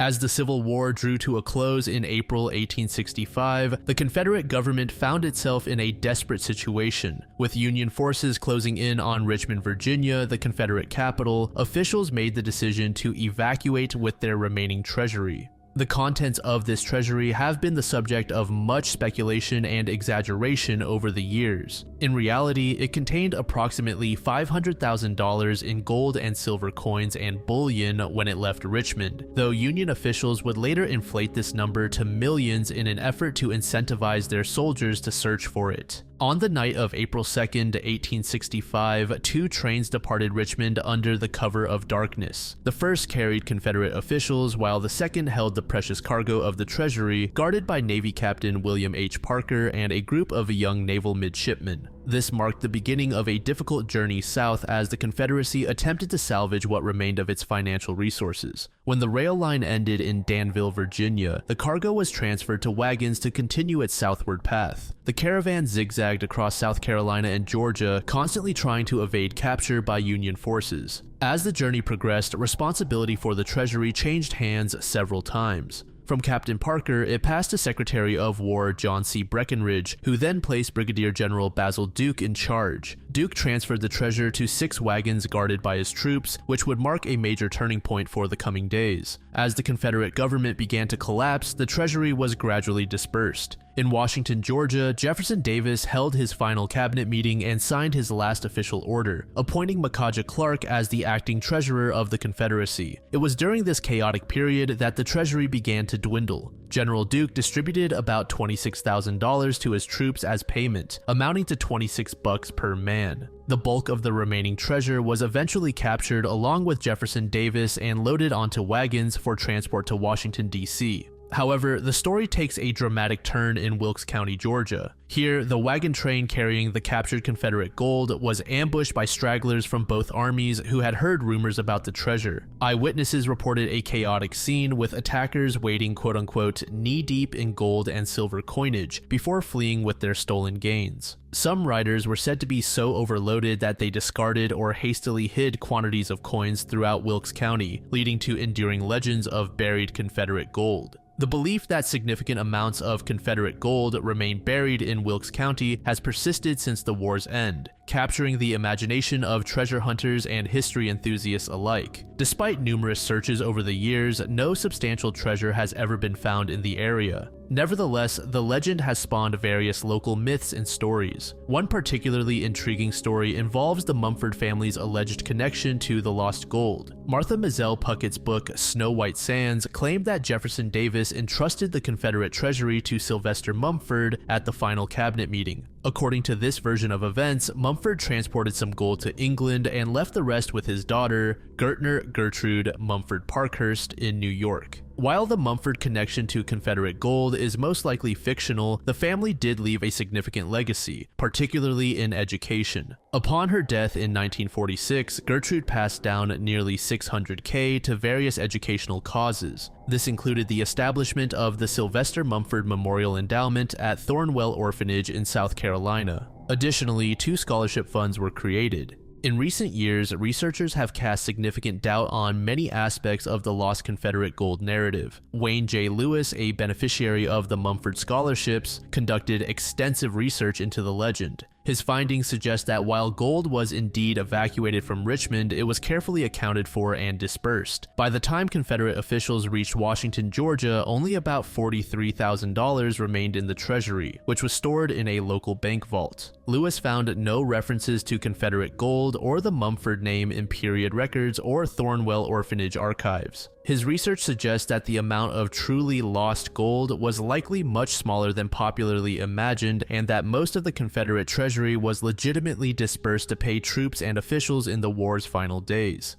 As the Civil War drew to a close in April 1865, the Confederate government found itself in a desperate situation. With Union forces closing in on Richmond, Virginia, the Confederate capital, officials made the decision to evacuate with their remaining treasury. The contents of this treasury have been the subject of much speculation and exaggeration over the years. In reality, it contained approximately $500,000 in gold and silver coins and bullion when it left Richmond, though Union officials would later inflate this number to millions in an effort to incentivize their soldiers to search for it. On the night of April 2nd, 1865, two trains departed Richmond under the cover of darkness. The first carried Confederate officials, while the second held the precious cargo of the treasury, guarded by Navy Captain William H. Parker and a group of young naval midshipmen. This marked the beginning of a difficult journey south as the Confederacy attempted to salvage what remained of its financial resources. When the rail line ended in Danville, Virginia, the cargo was transferred to wagons to continue its southward path. The caravan zigzagged across South Carolina and Georgia, constantly trying to evade capture by Union forces. As the journey progressed, responsibility for the treasury changed hands several times. From Captain Parker, it passed to Secretary of War John C. Breckinridge, who then placed Brigadier General Basil Duke in charge. Duke transferred the treasure to 6 wagons guarded by his troops, which would mark a major turning point for the coming days. As the Confederate government began to collapse, the treasury was gradually dispersed. In Washington, Georgia, Jefferson Davis held his final cabinet meeting and signed his last official order, appointing Makaja Clark as the acting treasurer of the Confederacy. It was during this chaotic period that the treasury began to dwindle. General Duke distributed about $26,000 to his troops as payment, amounting to $26 per man. The bulk of the remaining treasure was eventually captured along with Jefferson Davis and loaded onto wagons for transport to Washington, D.C. However, the story takes a dramatic turn in Wilkes County, Georgia. Here, the wagon train carrying the captured Confederate gold was ambushed by stragglers from both armies who had heard rumors about the treasure. Eyewitnesses reported a chaotic scene with attackers wading quote-unquote knee-deep in gold and silver coinage before fleeing with their stolen gains. Some riders were said to be so overloaded that they discarded or hastily hid quantities of coins throughout Wilkes County, leading to enduring legends of buried Confederate gold. The belief that significant amounts of Confederate gold remain buried in Wilkes County has persisted since the war's end, capturing the imagination of treasure hunters and history enthusiasts alike. Despite numerous searches over the years, no substantial treasure has ever been found in the area. Nevertheless, the legend has spawned various local myths and stories. One particularly intriguing story involves the Mumford family's alleged connection to the lost gold. Martha Mazzell Puckett's book Snow White Sands claimed that Jefferson Davis entrusted the Confederate treasury to Sylvester Mumford at the final cabinet meeting. According to this version of events, Mumford transported some gold to England and left the rest with his daughter, Gertrude Mumford Parkhurst, in New York. While the Mumford connection to Confederate gold is most likely fictional, the family did leave a significant legacy, particularly in education. Upon her death in 1946, Gertrude passed down nearly $600K to various educational causes. This included the establishment of the Sylvester Mumford Memorial Endowment at Thornwell Orphanage in South Carolina. Additionally, 2 scholarship funds were created. In recent years, researchers have cast significant doubt on many aspects of the lost Confederate gold narrative. Wayne J. Lewis, a beneficiary of the Mumford scholarships, conducted extensive research into the legend. His findings suggest that while gold was indeed evacuated from Richmond, it was carefully accounted for and dispersed. By the time Confederate officials reached Washington, Georgia, only about $43,000 remained in the treasury, which was stored in a local bank vault. Lewis found no references to Confederate gold or the Mumford name in period records or Thornwell Orphanage archives. His research suggests that the amount of truly lost gold was likely much smaller than popularly imagined, and that most of the Confederate treasury was legitimately dispersed to pay troops and officials in the war's final days.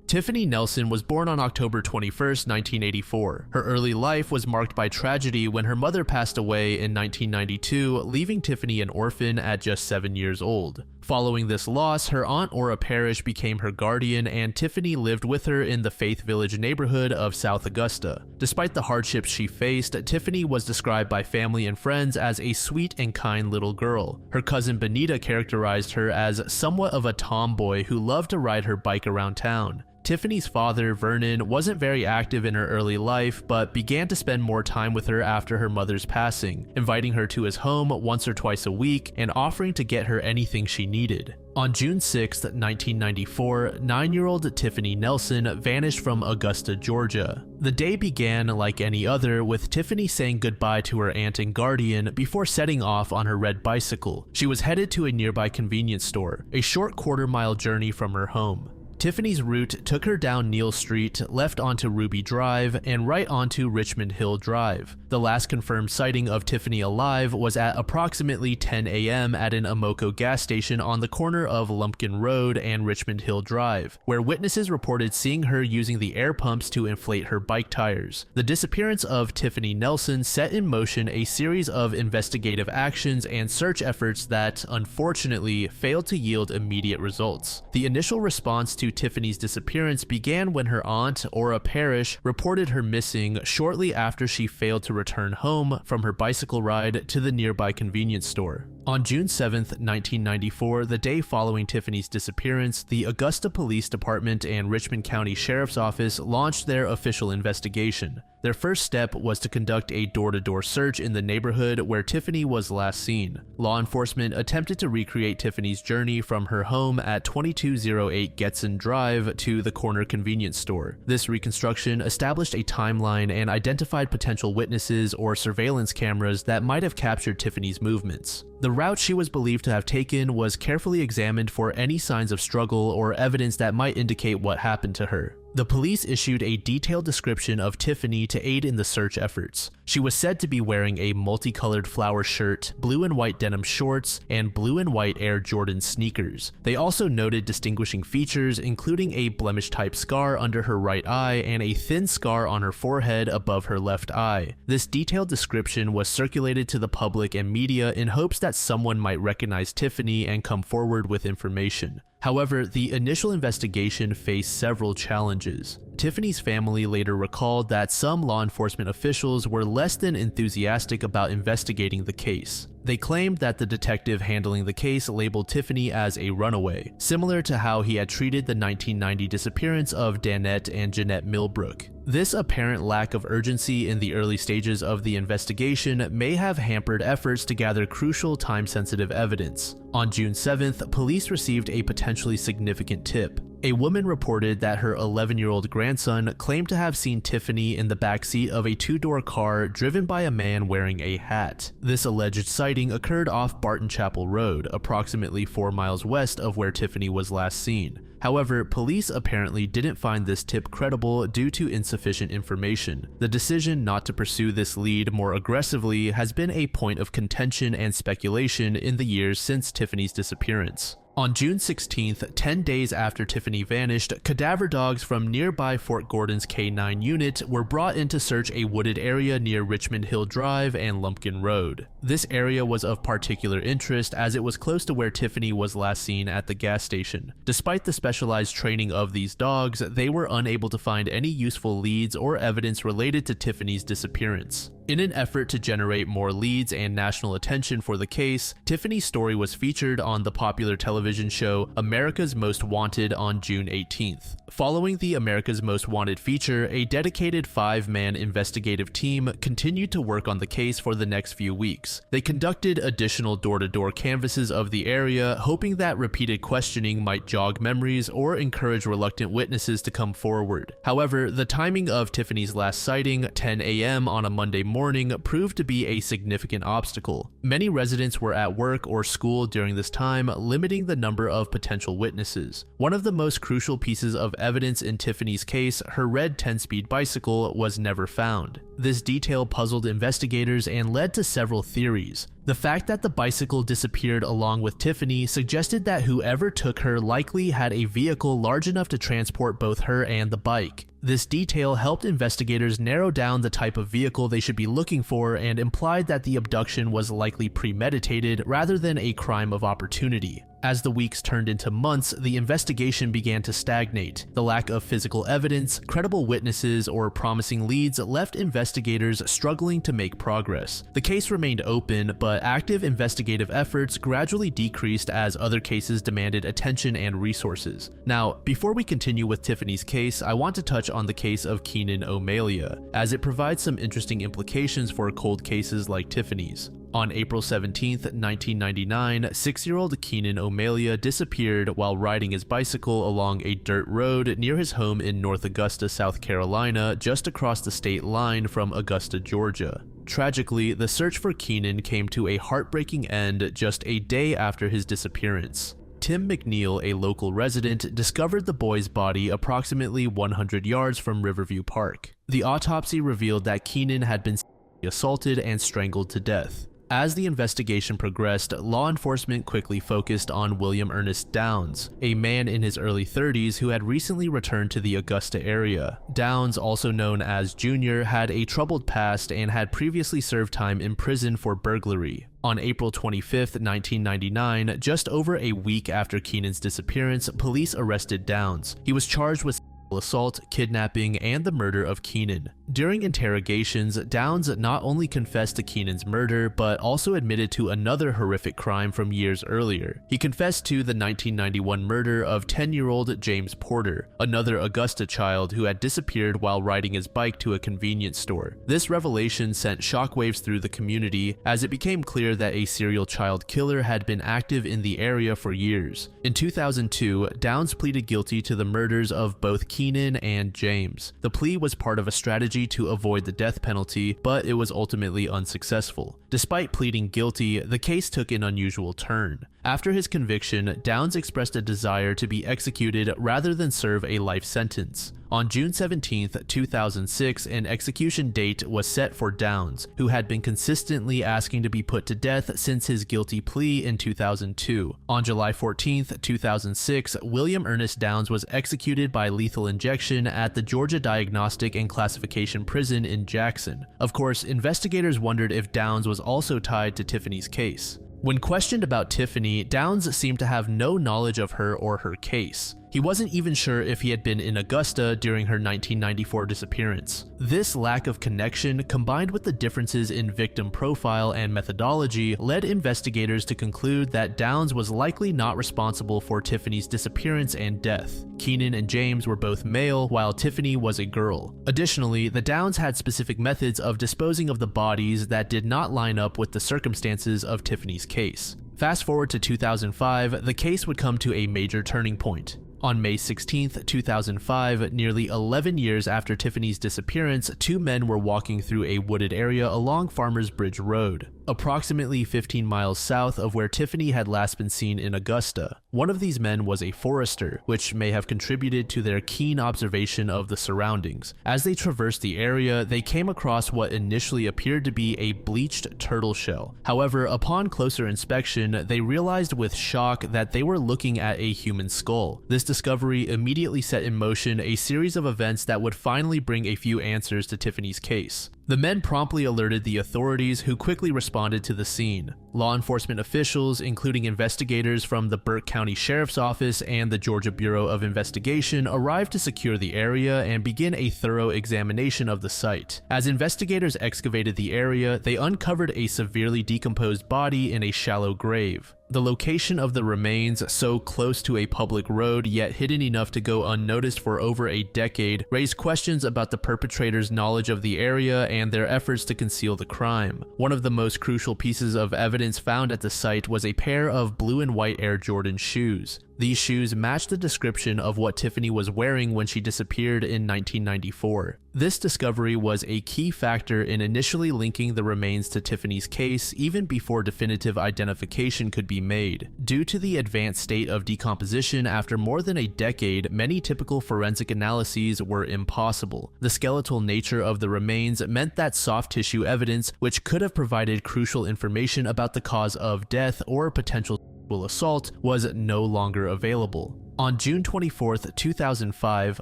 Tiffany Nelson was born on October 21, 1984. Her early life was marked by tragedy when her mother passed away in 1992, leaving Tiffany an orphan at just 7 years old. Following this loss, her aunt Ora Parrish became her guardian, and Tiffany lived with her in the Faith Village neighborhood of South Augusta. Despite the hardships she faced, Tiffany was described by family and friends as a sweet and kind little girl. Her cousin Benita characterized her as somewhat of a tomboy who loved to ride her bike around town. Tiffany's father, Vernon, wasn't very active in her early life, but began to spend more time with her after her mother's passing, inviting her to his home once or twice a week and offering to get her anything she needed. On June 6, 1994, 9-year-old Tiffany Nelson vanished from Augusta, Georgia. The day began like any other, with Tiffany saying goodbye to her aunt and guardian before setting off on her red bicycle. She was headed to a nearby convenience store, a short quarter-mile journey from her home. Tiffany's route took her down Neal Street, left onto Ruby Drive, and right onto Richmond Hill Drive. The last confirmed sighting of Tiffany alive was at approximately 10 a.m. at an Amoco gas station on the corner of Lumpkin Road and Richmond Hill Drive, where witnesses reported seeing her using the air pumps to inflate her bike tires. The disappearance of Tiffany Nelson set in motion a series of investigative actions and search efforts that, unfortunately, failed to yield immediate results. The initial response to Tiffany's disappearance began when her aunt, Ora Parrish, reported her missing shortly after she failed to return home from her bicycle ride to the nearby convenience store. On June 7, 1994, the day following Tiffany's disappearance, the Augusta Police Department and Richmond County Sheriff's Office launched their official investigation. Their first step was to conduct a door-to-door search in the neighborhood where Tiffany was last seen. Law enforcement attempted to recreate Tiffany's journey from her home at 2208 Getson Drive to the corner convenience store. This reconstruction established a timeline and identified potential witnesses or surveillance cameras that might have captured Tiffany's movements. The route she was believed to have taken was carefully examined for any signs of struggle or evidence that might indicate what happened to her. The police issued a detailed description of Tiffany to aid in the search efforts. She was said to be wearing a multicolored flower shirt, blue and white denim shorts, and blue and white Air Jordan sneakers. They also noted distinguishing features, including a blemish-type scar under her right eye and a thin scar on her forehead above her left eye. This detailed description was circulated to the public and media in hopes that someone might recognize Tiffany and come forward with information. However, the initial investigation faced several challenges. Tiffany's family later recalled that some law enforcement officials were less than enthusiastic about investigating the case. They claimed that the detective handling the case labeled Tiffany as a runaway, similar to how he had treated the 1990 disappearance of Danette and Jeanette Millbrook. This apparent lack of urgency in the early stages of the investigation may have hampered efforts to gather crucial time-sensitive evidence. On June 7th, police received a potentially significant tip. A woman reported that her 11-year-old grandson claimed to have seen Tiffany in the backseat of a two-door car driven by a man wearing a hat. This alleged sighting occurred off Barton Chapel Road, approximately 4 miles west of where Tiffany was last seen. However, police apparently didn't find this tip credible due to insufficient information. The decision not to pursue this lead more aggressively has been a point of contention and speculation in the years since Tiffany's disappearance. On June 16th, 10 days after Tiffany vanished, cadaver dogs from nearby Fort Gordon's K-9 unit were brought in to search a wooded area near Richmond Hill Drive and Lumpkin Road. This area was of particular interest as it was close to where Tiffany was last seen at the gas station. Despite the specialized training of these dogs, they were unable to find any useful leads or evidence related to Tiffany's disappearance. In an effort to generate more leads and national attention for the case, Tiffany's story was featured on the popular television show America's Most Wanted on June 18th. Following the America's Most Wanted feature, a dedicated 5-man investigative team continued to work on the case for the next few weeks. They conducted additional door-to-door canvasses of the area, hoping that repeated questioning might jog memories or encourage reluctant witnesses to come forward. However, the timing of Tiffany's last sighting, 10 a.m. on a Monday morning, proved to be a significant obstacle. Many residents were at work or school during this time, limiting the number of potential witnesses. One of the most crucial pieces of evidence in Tiffany's case, her red 10-speed bicycle, was never found. This detail puzzled investigators and led to several theories. The fact that the bicycle disappeared along with Tiffany suggested that whoever took her likely had a vehicle large enough to transport both her and the bike. This detail helped investigators narrow down the type of vehicle they should be looking for and implied that the abduction was likely premeditated rather than a crime of opportunity. As the weeks turned into months, the investigation began to stagnate. The lack of physical evidence, credible witnesses, or promising leads left investigators struggling to make progress. The case remained open, but active investigative efforts gradually decreased as other cases demanded attention and resources. Now, before we continue with Tiffany's case, I want to touch on the case of Keenan O'Malley, as it provides some interesting implications for cold cases like Tiffany's. On April 17, 1999, 6-year-old Keenan O'Malley disappeared while riding his bicycle along a dirt road near his home in North Augusta, South Carolina, just across the state line from Augusta, Georgia. Tragically, the search for Keenan came to a heartbreaking end just a day after his disappearance. Tim McNeil, a local resident, discovered the boy's body approximately 100 yards from Riverview Park. The autopsy revealed that Keenan had been assaulted and strangled to death. As the investigation progressed, law enforcement quickly focused on William Ernest Downs, a man in his early 30s who had recently returned to the Augusta area. Downs, also known as Junior, had a troubled past and had previously served time in prison for burglary. On April 25, 1999, just over a week after Keenan's disappearance, police arrested Downs. He was charged with assault, kidnapping, and the murder of Keenan. During interrogations, Downs not only confessed to Keenan's murder, but also admitted to another horrific crime from years earlier. He confessed to the 1991 murder of 10-year-old James Porter, another Augusta child who had disappeared while riding his bike to a convenience store. This revelation sent shockwaves through the community, as it became clear that a serial child killer had been active in the area for years. In 2002, Downs pleaded guilty to the murders of both Keenan and James. The plea was part of a strategy to avoid the death penalty, but it was ultimately unsuccessful. Despite pleading guilty, the case took an unusual turn. After his conviction, Downs expressed a desire to be executed rather than serve a life sentence. On June 17, 2006, an execution date was set for Downs, who had been consistently asking to be put to death since his guilty plea in 2002. On July 14, 2006, William Ernest Downs was executed by lethal injection at the Georgia Diagnostic and Classification Prison in Jackson. Of course, investigators wondered if Downs was also tied to Tiffany's case. When questioned about Tiffany, Downs seemed to have no knowledge of her or her case. He wasn't even sure if he had been in Augusta during her 1994 disappearance. This lack of connection, combined with the differences in victim profile and methodology, led investigators to conclude that Downs was likely not responsible for Tiffany's disappearance and death. Keenan and James were both male, while Tiffany was a girl. Additionally, the Downs had specific methods of disposing of the bodies that did not line up with the circumstances of Tiffany's case. Fast forward to 2005, the case would come to a major turning point. On May 16, 2005, nearly 11 years after Tiffany's disappearance, two men were walking through a wooded area along Farmers Bridge Road, approximately 15 miles south of where Tiffany had last been seen in Augusta. One of these men was a forester, which may have contributed to their keen observation of the surroundings. As they traversed the area, they came across what initially appeared to be a bleached turtle shell. However, upon closer inspection, they realized with shock that they were looking at a human skull. This discovery immediately set in motion a series of events that would finally bring a few answers to Tiffany's case. The men promptly alerted the authorities, who quickly responded to the scene. Law enforcement officials, including investigators from the Burke County Sheriff's Office and the Georgia Bureau of Investigation, arrived to secure the area and begin a thorough examination of the site. As investigators excavated the area, they uncovered a severely decomposed body in a shallow grave. The location of the remains, so close to a public road yet hidden enough to go unnoticed for over a decade, raised questions about the perpetrators' knowledge of the area and their efforts to conceal the crime. One of the most crucial pieces of evidence found at the site was a pair of blue and white Air Jordan shoes. These shoes match the description of what Tiffany was wearing when she disappeared in 1994. This discovery was a key factor in initially linking the remains to Tiffany's case even before definitive identification could be made. Due to the advanced state of decomposition after more than a decade, many typical forensic analyses were impossible. The skeletal nature of the remains meant that soft tissue evidence, which could have provided crucial information about the cause of death or potential sexual assault, was no longer available. On June 24, 2005,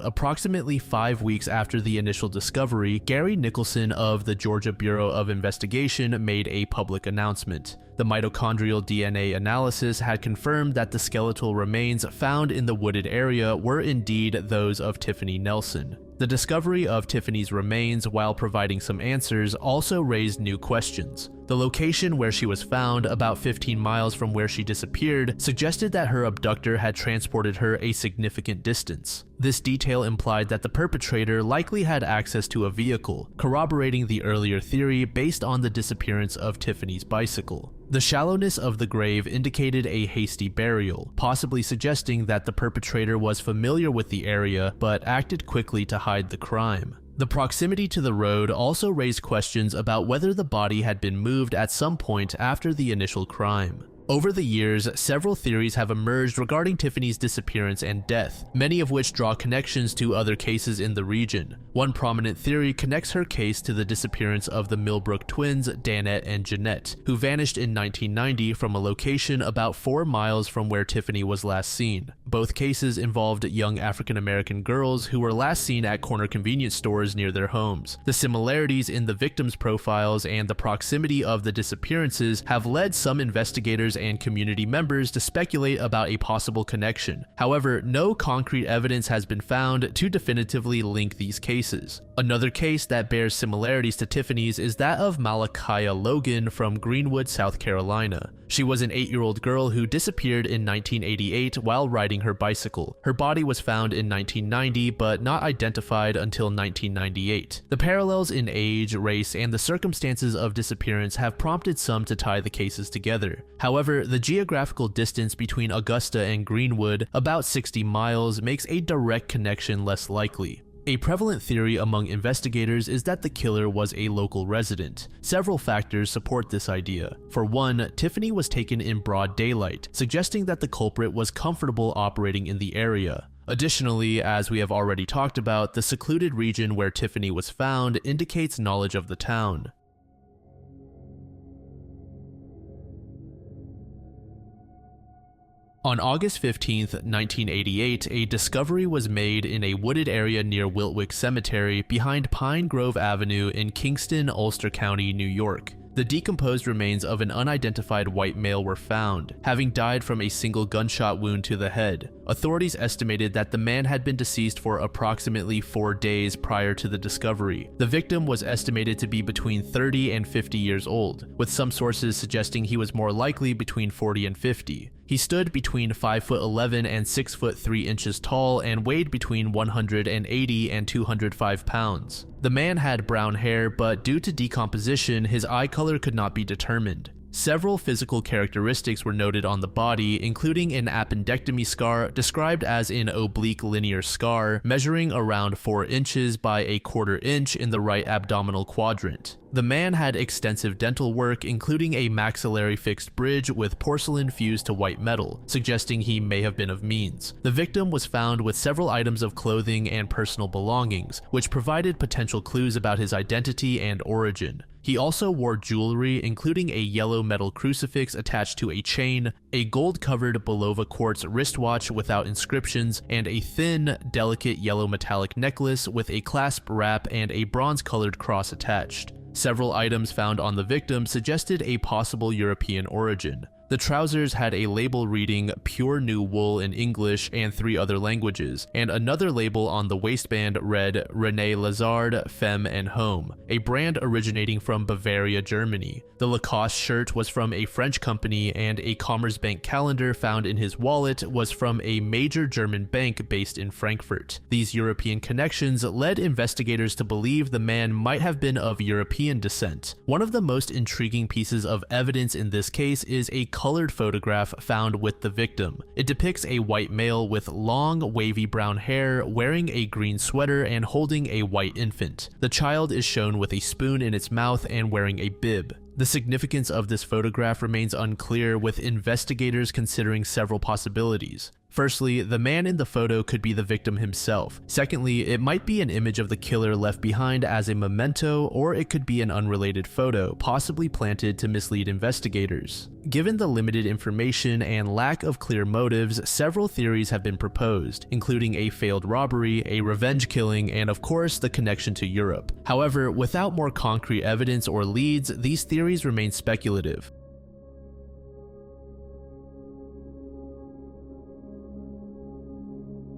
approximately 5 weeks after the initial discovery, Gary Nicholson of the Georgia Bureau of Investigation made a public announcement. The mitochondrial DNA analysis had confirmed that the skeletal remains found in the wooded area were indeed those of Tiffany Nelson. The discovery of Tiffany's remains, while providing some answers, also raised new questions. The location where she was found, about 15 miles from where she disappeared, suggested that her abductor had transported her a significant distance. This detail implied that the perpetrator likely had access to a vehicle, corroborating the earlier theory based on the disappearance of Tiffany's bicycle. The shallowness of the grave indicated a hasty burial, possibly suggesting that the perpetrator was familiar with the area but acted quickly to hide the crime. The proximity to the road also raised questions about whether the body had been moved at some point after the initial crime. Over the years, several theories have emerged regarding Tiffany's disappearance and death, many of which draw connections to other cases in the region. One prominent theory connects her case to the disappearance of the Millbrook twins, Danette and Jeanette, who vanished in 1990 from a location about 4 miles from where Tiffany was last seen. Both cases involved young African-American girls who were last seen at corner convenience stores near their homes. The similarities in the victims' profiles and the proximity of the disappearances have led some investigators and community members to speculate about a possible connection. However, no concrete evidence has been found to definitively link these cases. Another case that bears similarities to Tiffany's is that of Malachiah Logan from Greenwood, South Carolina. She was an 8-year-old girl who disappeared in 1988 while riding her bicycle. Her body was found in 1990 but not identified until 1998. The parallels in age, race, and the circumstances of disappearance have prompted some to tie the cases together. However, the geographical distance between Augusta and Greenwood, about 60 miles, makes a direct connection less likely. A prevalent theory among investigators is that the killer was a local resident. Several factors support this idea. For one, Tiffany was taken in broad daylight, suggesting that the culprit was comfortable operating in the area. Additionally, as we have already talked about, the secluded region where Tiffany was found indicates knowledge of the town. On August 15, 1988, a discovery was made in a wooded area near Wiltwyck Cemetery behind Pine Grove Avenue in Kingston, Ulster County, New York. The decomposed remains of an unidentified white male were found, having died from a single gunshot wound to the head. Authorities estimated that the man had been deceased for approximately 4 days prior to the discovery. The victim was estimated to be between 30 and 50 years old, with some sources suggesting he was more likely between 40 and 50. He stood between 5'11" and 6'3" tall and weighed between 180 and 205 pounds. The man had brown hair, but due to decomposition, his eye color could not be determined. Several physical characteristics were noted on the body, including an appendectomy scar described as an oblique linear scar measuring around 4 inches by a 1/4 inch in the right abdominal quadrant. The man had extensive dental work, including a maxillary fixed bridge with porcelain fused to white metal, suggesting he may have been of means. The victim was found with several items of clothing and personal belongings, which provided potential clues about his identity and origin. He also wore jewelry, including a yellow metal crucifix attached to a chain, a gold-covered Belova quartz wristwatch without inscriptions, and a thin, delicate yellow metallic necklace with a clasp wrap and a bronze-colored cross attached. Several items found on the victim suggested a possible European origin. The trousers had a label reading "Pure New Wool" in English and 3 other languages, and another label on the waistband read "René Lazard, Femme and Home," a brand originating from Bavaria, Germany. The Lacoste shirt was from a French company, and a Commerzbank calendar found in his wallet was from a major German bank based in Frankfurt. These European connections led investigators to believe the man might have been of European descent. One of the most intriguing pieces of evidence in this case is a colored photograph found with the victim. It depicts a white male with long, wavy brown hair, wearing a green sweater and holding a white infant. The child is shown with a spoon in its mouth and wearing a bib. The significance of this photograph remains unclear, with investigators considering several possibilities. Firstly, the man in the photo could be the victim himself. Secondly, it might be an image of the killer left behind as a memento, or it could be an unrelated photo, possibly planted to mislead investigators. Given the limited information and lack of clear motives, several theories have been proposed, including a failed robbery, a revenge killing, and of course, the connection to Europe. However, without more concrete evidence or leads, these theories remain speculative.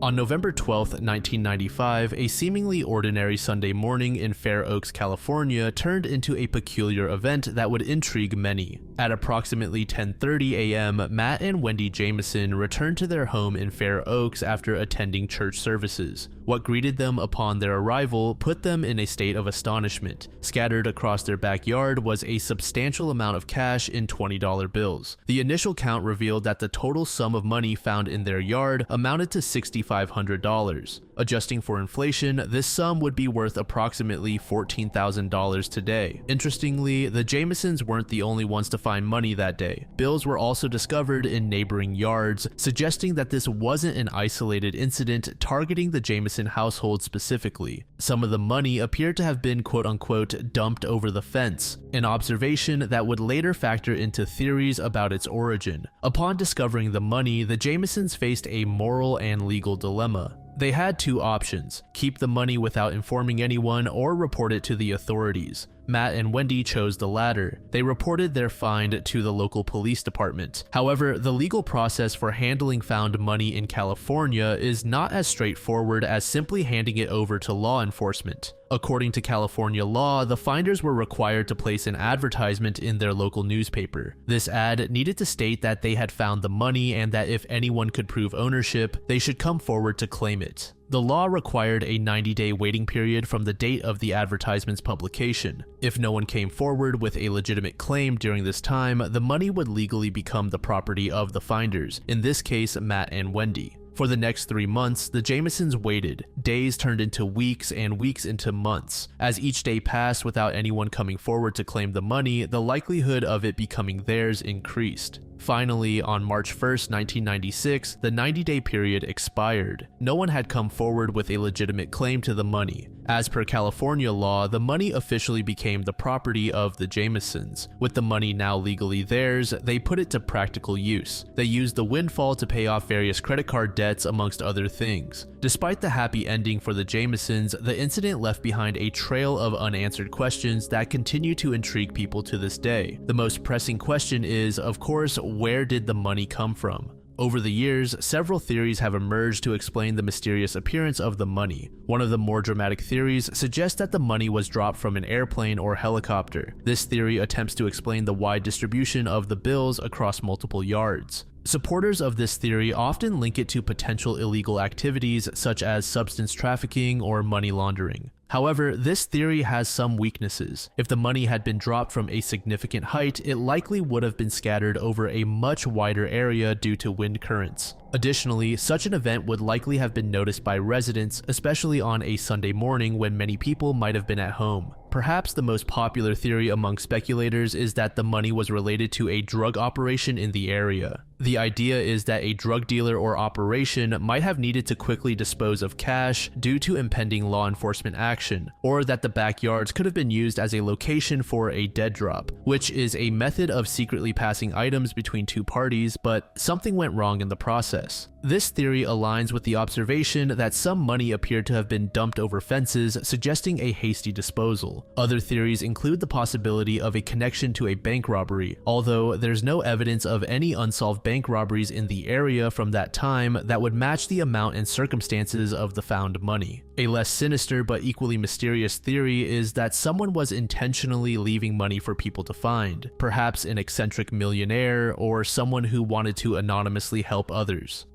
On November 12, 1995, a seemingly ordinary Sunday morning in Fair Oaks, California turned into a peculiar event that would intrigue many. At approximately 10:30 a.m., Matt and Wendy Jameson returned to their home in Fair Oaks after attending church services. What greeted them upon their arrival put them in a state of astonishment. Scattered across their backyard was a substantial amount of cash in $20 bills. The initial count revealed that the total sum of money found in their yard amounted to $6,500. Adjusting for inflation, this sum would be worth approximately $14,000 today. Interestingly, the Jamesons weren't the only ones to find money that day. Bills were also discovered in neighboring yards, suggesting that this wasn't an isolated incident targeting the Jameson household specifically. Some of the money appeared to have been quote-unquote dumped over the fence, an observation that would later factor into theories about its origin. Upon discovering the money, the Jamesons faced a moral and legal dilemma. They had two options: keep the money without informing anyone or report it to the authorities. Matt and Wendy chose the latter. They reported their find to the local police department. However, the legal process for handling found money in California is not as straightforward as simply handing it over to law enforcement. According to California law, the finders were required to place an advertisement in their local newspaper. This ad needed to state that they had found the money and that if anyone could prove ownership, they should come forward to claim it. The law required a 90-day waiting period from the date of the advertisement's publication. If no one came forward with a legitimate claim during this time, the money would legally become the property of the finders, in this case Matt and Wendy. For the next 3 months, the Jamesons waited. Days turned into weeks and weeks into months. As each day passed without anyone coming forward to claim the money, the likelihood of it becoming theirs increased. Finally, on March 1st, 1996, the 90-day period expired. No one had come forward with a legitimate claim to the money. As per California law, the money officially became the property of the Jamesons. With the money now legally theirs, they put it to practical use. They used the windfall to pay off various credit card debts, amongst other things. Despite the happy ending for the Jamesons, the incident left behind a trail of unanswered questions that continue to intrigue people to this day. The most pressing question is, of course, where did the money come from? Over the years, several theories have emerged to explain the mysterious appearance of the money. One of the more dramatic theories suggests that the money was dropped from an airplane or helicopter. This theory attempts to explain the wide distribution of the bills across multiple yards. Supporters of this theory often link it to potential illegal activities such as substance trafficking or money laundering. However, this theory has some weaknesses. If the money had been dropped from a significant height, it likely would have been scattered over a much wider area due to wind currents. Additionally, such an event would likely have been noticed by residents, especially on a Sunday morning when many people might have been at home. Perhaps the most popular theory among speculators is that the money was related to a drug operation in the area. The idea is that a drug dealer or operation might have needed to quickly dispose of cash due to impending law enforcement action, or that the backyards could have been used as a location for a dead drop, which is a method of secretly passing items between two parties, but something went wrong in the process. This theory aligns with the observation that some money appeared to have been dumped over fences, suggesting a hasty disposal. Other theories include the possibility of a connection to a bank robbery, although there's no evidence of any unsolved bank robberies in the area from that time that would match the amount and circumstances of the found money. A less sinister but equally mysterious theory is that someone was intentionally leaving money for people to find, perhaps an eccentric millionaire or someone who wanted to anonymously help others.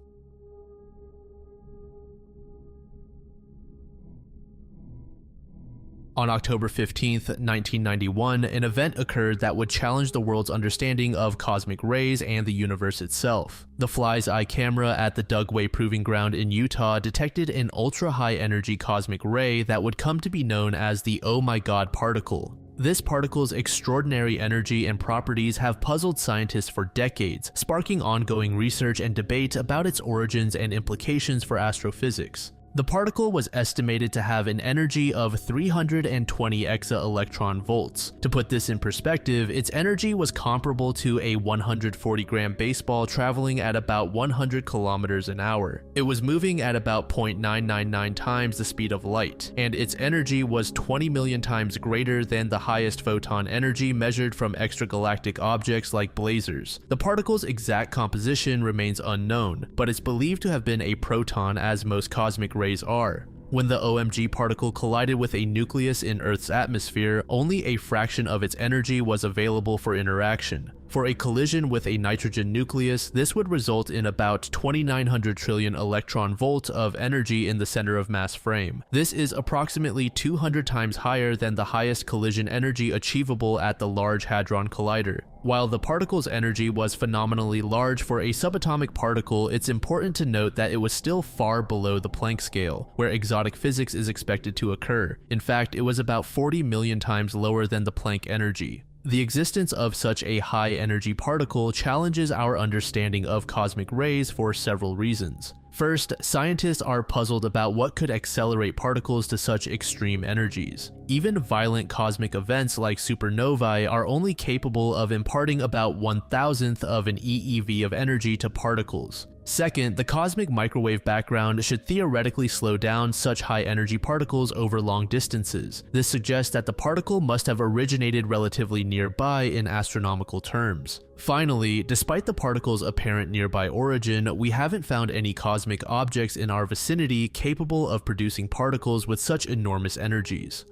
On October 15, 1991, an event occurred that would challenge the world's understanding of cosmic rays and the universe itself. The Fly's Eye camera at the Dugway Proving Ground in Utah detected an ultra-high energy cosmic ray that would come to be known as the Oh My God particle. This particle's extraordinary energy and properties have puzzled scientists for decades, sparking ongoing research and debate about its origins and implications for astrophysics. The particle was estimated to have an energy of 320 exa-electron volts. To put this in perspective, its energy was comparable to a 140-gram baseball traveling at about 100 kilometers an hour. It was moving at about 0.999 times the speed of light, and its energy was 20 million times greater than the highest photon energy measured from extragalactic objects like blazars. The particle's exact composition remains unknown, but it's believed to have been a proton, as most cosmic rays are. When the OMG particle collided with a nucleus in Earth's atmosphere, only a fraction of its energy was available for interaction. For a collision with a nitrogen nucleus, this would result in about 2,900 trillion electron volts of energy in the center of mass frame. This is approximately 200 times higher than the highest collision energy achievable at the Large Hadron Collider. While the particle's energy was phenomenally large for a subatomic particle, it's important to note that it was still far below the Planck scale, where exotic physics is expected to occur. In fact, it was about 40 million times lower than the Planck energy. The existence of such a high-energy particle challenges our understanding of cosmic rays for several reasons. First, scientists are puzzled about what could accelerate particles to such extreme energies. Even violent cosmic events like supernovae are only capable of imparting about 1,000th of an eeV of energy to particles. Second, the cosmic microwave background should theoretically slow down such high-energy particles over long distances. This suggests that the particle must have originated relatively nearby in astronomical terms. Finally, despite the particle's apparent nearby origin, we haven't found any cosmic objects in our vicinity capable of producing particles with such enormous energies.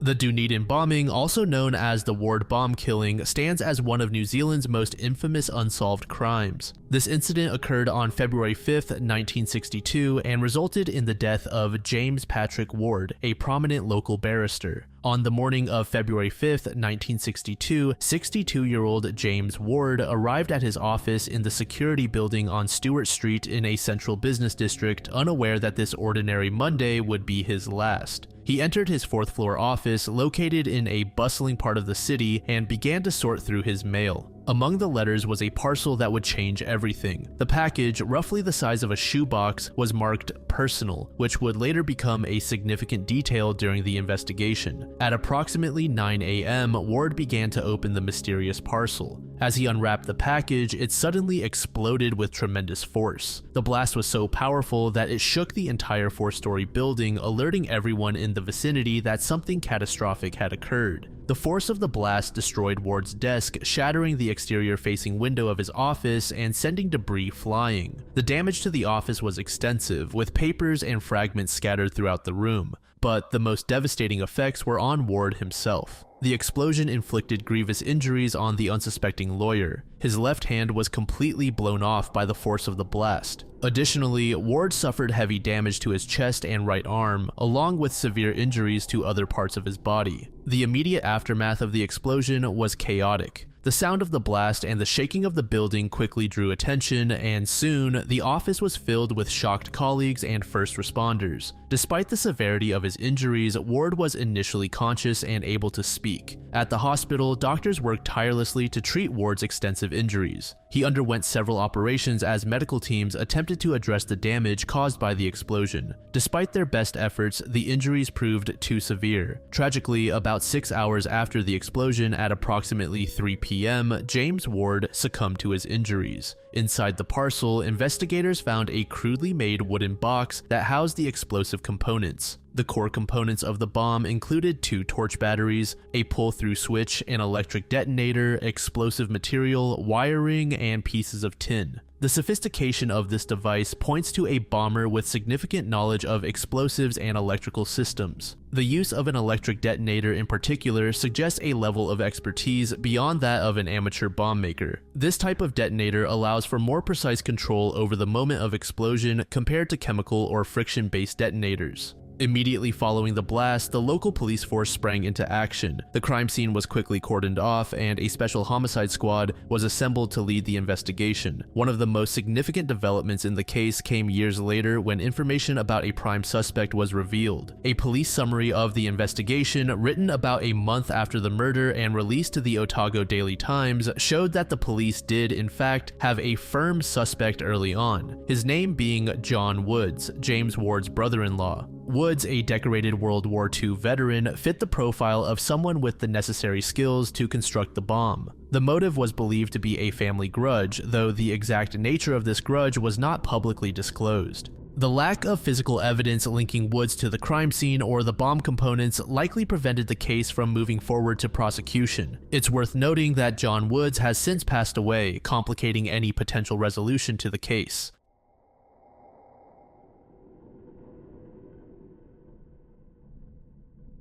The Dunedin bombing, also known as the Ward bomb killing, stands as one of New Zealand's most infamous unsolved crimes. This incident occurred on February 5, 1962, and resulted in the death of James Patrick Ward, a prominent local barrister. On the morning of February 5, 1962, 62-year-old James Ward arrived at his office in the security building on Stewart Street in a central business district, unaware that this ordinary Monday would be his last. He entered his fourth-floor office, located in a bustling part of the city, and began to sort through his mail. Among the letters was a parcel that would change everything. The package, roughly the size of a shoebox, was marked personal, which would later become a significant detail during the investigation. At approximately 9 a.m., Ward began to open the mysterious parcel. As he unwrapped the package, it suddenly exploded with tremendous force. The blast was so powerful that it shook the entire four-story building, alerting everyone in the vicinity that something catastrophic had occurred. The force of the blast destroyed Ward's desk, shattering the exterior-facing window of his office and sending debris flying. The damage to the office was extensive, with papers and fragments scattered throughout the room, but the most devastating effects were on Ward himself. The explosion inflicted grievous injuries on the unsuspecting lawyer. His left hand was completely blown off by the force of the blast. Additionally, Ward suffered heavy damage to his chest and right arm, along with severe injuries to other parts of his body. The immediate aftermath of the explosion was chaotic. The sound of the blast and the shaking of the building quickly drew attention, and soon, the office was filled with shocked colleagues and first responders. Despite the severity of his injuries, Ward was initially conscious and able to speak. At the hospital, doctors worked tirelessly to treat Ward's extensive injuries. He underwent several operations as medical teams attempted to address the damage caused by the explosion. Despite their best efforts, the injuries proved too severe. Tragically, about 6 hours after the explosion at approximately 3 p.m., James Ward succumbed to his injuries. Inside the parcel, investigators found a crudely made wooden box that housed the explosive components. The core components of the bomb included 2 torch batteries, a pull-through switch, an electric detonator, explosive material, wiring, and pieces of tin. The sophistication of this device points to a bomber with significant knowledge of explosives and electrical systems. The use of an electric detonator in particular suggests a level of expertise beyond that of an amateur bomb maker. This type of detonator allows for more precise control over the moment of explosion compared to chemical or friction-based detonators. Immediately following the blast, the local police force sprang into action. The crime scene was quickly cordoned off, and a special homicide squad was assembled to lead the investigation. One of the most significant developments in the case came years later when information about a prime suspect was revealed. A police summary of the investigation, written about a month after the murder and released to the Otago Daily Times, showed that the police did, in fact, have a firm suspect early on, his name being John Woods, James Ward's brother-in-law. Woods, a decorated World War II veteran, fit the profile of someone with the necessary skills to construct the bomb. The motive was believed to be a family grudge, though the exact nature of this grudge was not publicly disclosed. The lack of physical evidence linking Woods to the crime scene or the bomb components likely prevented the case from moving forward to prosecution. It's worth noting that John Woods has since passed away, complicating any potential resolution to the case.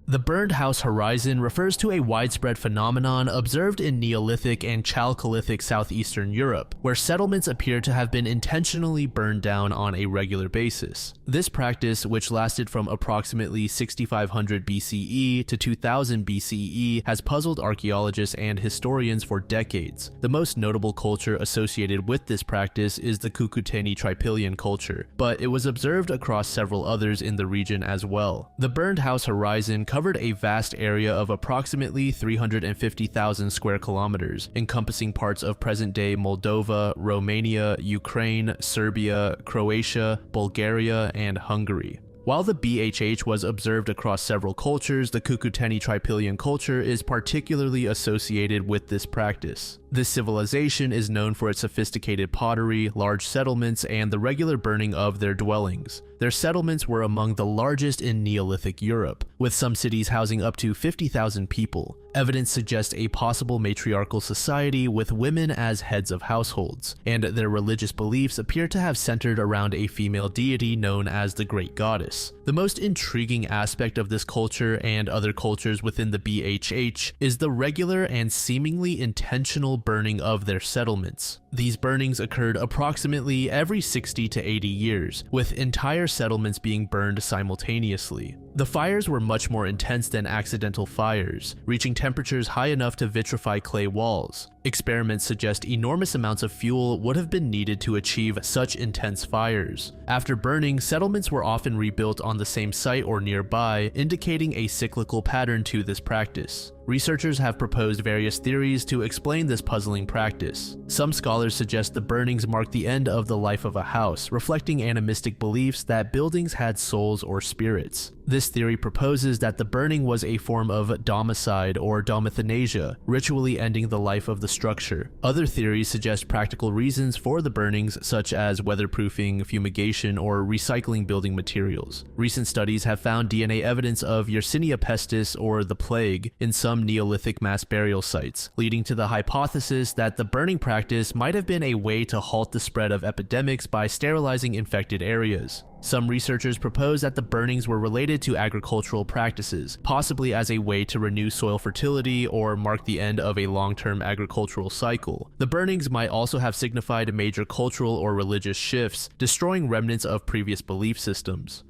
The burned house horizon refers to a widespread phenomenon observed in Neolithic and Chalcolithic southeastern Europe, where settlements appear to have been intentionally burned down on a regular basis. This practice, which lasted from approximately 6500 BCE to 2000 BCE, has puzzled archaeologists and historians for decades. The most notable culture associated with this practice is the Cucuteni Trypillian culture, but it was observed across several others in the region as well. The burned house horizon covered a vast area of approximately 350,000 square kilometers, encompassing parts of present-day Moldova, Romania, Ukraine, Serbia, Croatia, Bulgaria, and Hungary. While the BHH was observed across several cultures, the Cucuteni Trypillian culture is particularly associated with this practice. This civilization is known for its sophisticated pottery, large settlements, and the regular burning of their dwellings. Their settlements were among the largest in Neolithic Europe, with some cities housing up to 50,000 people. Evidence suggests a possible matriarchal society with women as heads of households, and their religious beliefs appear to have centered around a female deity known as the Great Goddess. The most intriguing aspect of this culture and other cultures within the BHH is the regular and seemingly intentional burning of their settlements. These burnings occurred approximately every 60 to 80 years, with entire settlements being burned simultaneously. The fires were much more intense than accidental fires, reaching temperatures high enough to vitrify clay walls. Experiments suggest enormous amounts of fuel would have been needed to achieve such intense fires. After burning, settlements were often rebuilt on the same site or nearby, indicating a cyclical pattern to this practice. Researchers have proposed various theories to explain this puzzling practice. Some scholars suggest the burnings mark the end of the life of a house, reflecting animistic beliefs that buildings had souls or spirits. This theory proposes that the burning was a form of domicide or domathanasia, ritually ending the life of the structure. Other theories suggest practical reasons for the burnings, such as weatherproofing, fumigation, or recycling building materials. Recent studies have found DNA evidence of Yersinia pestis, or the plague, in some Neolithic mass burial sites, leading to the hypothesis that the burning practice might have been a way to halt the spread of epidemics by sterilizing infected areas. Some researchers propose that the burnings were related to agricultural practices, possibly as a way to renew soil fertility or mark the end of a long-term agricultural cycle. The burnings might also have signified major cultural or religious shifts, destroying remnants of previous belief systems.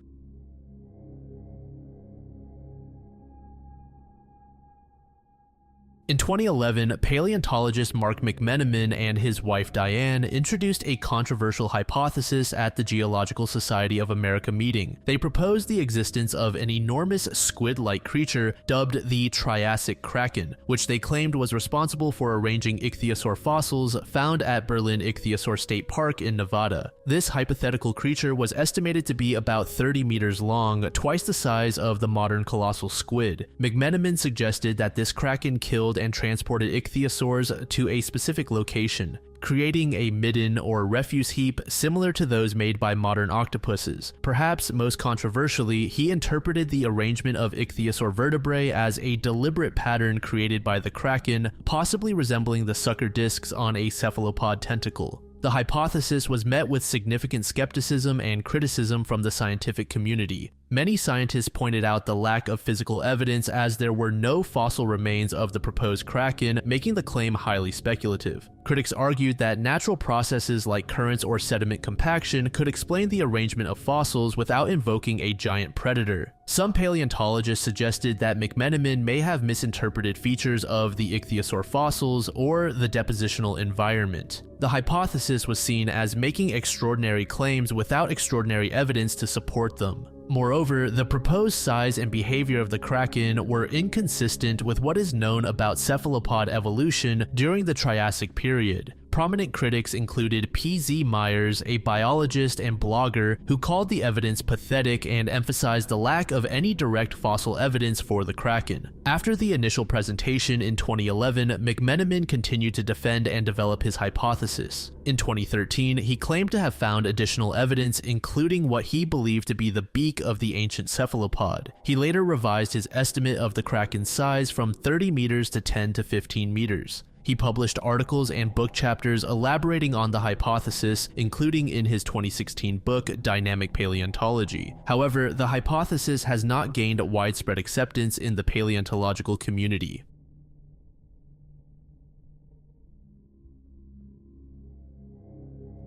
In 2011, paleontologist Mark McMenamin and his wife Diane introduced a controversial hypothesis at the Geological Society of America meeting. They proposed the existence of an enormous squid-like creature dubbed the Triassic kraken, which they claimed was responsible for arranging ichthyosaur fossils found at Berlin Ichthyosaur State Park in Nevada. This hypothetical creature was estimated to be about 30 meters long, twice the size of the modern colossal squid. McMenamin suggested that this kraken killed killed and transported ichthyosaurs to a specific location, creating a midden or refuse heap similar to those made by modern octopuses. Perhaps most controversially, he interpreted the arrangement of ichthyosaur vertebrae as a deliberate pattern created by the kraken, possibly resembling the sucker discs on a cephalopod tentacle. The hypothesis was met with significant skepticism and criticism from the scientific community. Many scientists pointed out the lack of physical evidence as there were no fossil remains of the proposed kraken, making the claim highly speculative. Critics argued that natural processes like currents or sediment compaction could explain the arrangement of fossils without invoking a giant predator. Some paleontologists suggested that McMenamin may have misinterpreted features of the ichthyosaur fossils or the depositional environment. The hypothesis was seen as making extraordinary claims without extraordinary evidence to support them. Moreover, the proposed size and behavior of the kraken were inconsistent with what is known about cephalopod evolution during the Triassic period. Prominent critics included P.Z. Myers, a biologist and blogger, who called the evidence pathetic and emphasized the lack of any direct fossil evidence for the kraken. After the initial presentation in 2011, McMenamin continued to defend and develop his hypothesis. In 2013, he claimed to have found additional evidence, including what he believed to be the beak of the ancient cephalopod. He later revised his estimate of the kraken's size from 30 meters to 10 to 15 meters. He published articles and book chapters elaborating on the hypothesis, including in his 2016 book, Dynamic Paleontology. However, the hypothesis has not gained widespread acceptance in the paleontological community.